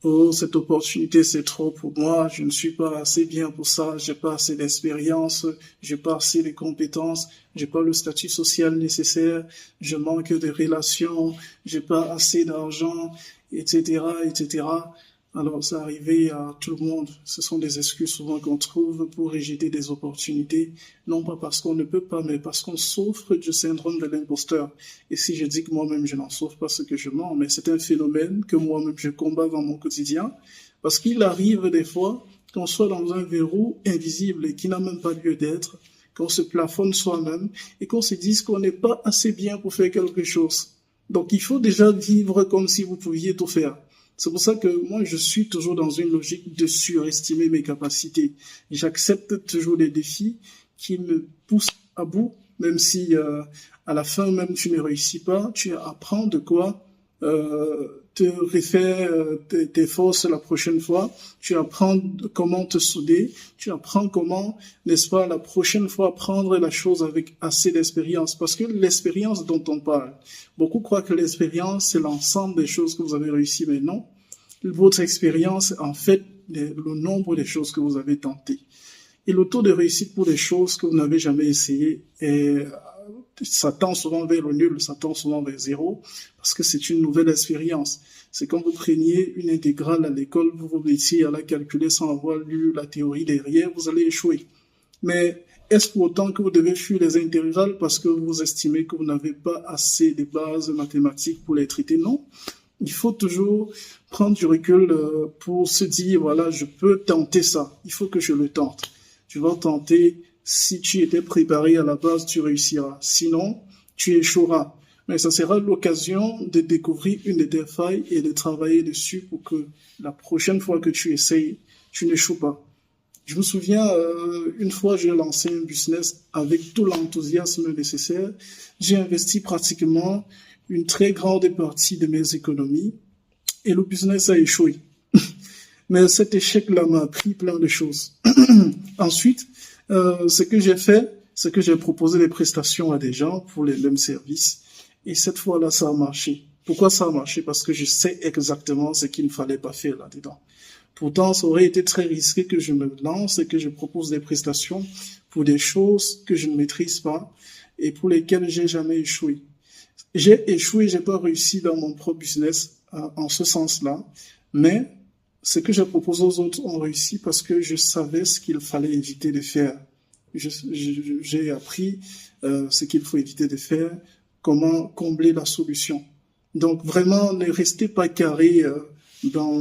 Oh, cette opportunité, c'est trop pour moi. Je ne suis pas assez bien pour ça. J'ai pas assez d'expérience. J'ai pas assez de compétences. J'ai pas le statut social nécessaire. Je manque de relations. J'ai pas assez d'argent, etc., etc. Alors, ça arrivé à tout le monde. Ce sont des excuses souvent qu'on trouve pour rejeter des opportunités. Non pas parce qu'on ne peut pas, mais parce qu'on souffre du syndrome de l'imposteur. Et si je dis que moi-même je n'en souffre pas, c'est que je mens, mais c'est un phénomène que moi-même je combats dans mon quotidien. Parce qu'il arrive des fois qu'on soit dans un verrou invisible et qui n'a même pas lieu d'être, qu'on se plafonne soi-même et qu'on se dise qu'on n'est pas assez bien pour faire quelque chose. Donc il faut déjà vivre comme si vous pouviez tout faire. C'est pour ça que moi, je suis toujours dans une logique de surestimer mes capacités. J'accepte toujours les défis qui me poussent à bout, même si à la fin même tu ne réussis pas, tu apprends de quoi te refaire tes forces la prochaine fois, tu apprends comment te souder, tu apprends comment, n'est-ce pas, la prochaine fois prendre la chose avec assez d'expérience, parce que l'expérience dont on parle, beaucoup croient que l'expérience c'est l'ensemble des choses que vous avez réussi, mais non, votre expérience en fait le nombre des choses que vous avez tentées. Et le taux de réussite pour des choses que vous n'avez jamais essayé ça tend souvent vers le nul, ça tend souvent vers zéro, parce que c'est une nouvelle expérience. C'est quand vous preniez une intégrale à l'école, vous vous mettiez à la calculer sans avoir lu la théorie derrière, vous allez échouer. Mais est-ce pour autant que vous devez fuir les intégrales parce que vous estimez que vous n'avez pas assez de bases mathématiques pour les traiter? Non. Il faut toujours prendre du recul pour se dire, voilà, je peux tenter ça. Il faut que je le tente. Tu vas tenter. Si tu étais préparé à la base, tu réussiras. Sinon, tu échoueras. Mais ça sera l'occasion de découvrir une de tes failles et de travailler dessus pour que la prochaine fois que tu essayes, tu n'échoues pas. Je me souviens, une fois, j'ai lancé un business avec tout l'enthousiasme nécessaire. J'ai investi pratiquement une très grande partie de mes économies et le business a échoué. Mais cet échec-là m'a appris plein de choses. Ensuite, ce que j'ai fait, c'est que j'ai proposé des prestations à des gens pour les mêmes services. Et cette fois-là, ça a marché. Pourquoi ça a marché? Parce que je sais exactement ce qu'il ne fallait pas faire là-dedans. Pourtant, ça aurait été très risqué que je me lance et que je propose des prestations pour des choses que je ne maîtrise pas et pour lesquelles j'ai jamais échoué. J'ai échoué, j'ai pas réussi dans mon propre business en ce sens-là, mais ce que je propose aux autres ont réussi parce que je savais ce qu'il fallait éviter de faire. J'ai appris ce qu'il faut éviter de faire, comment combler la solution. Donc vraiment, ne restez pas carré dans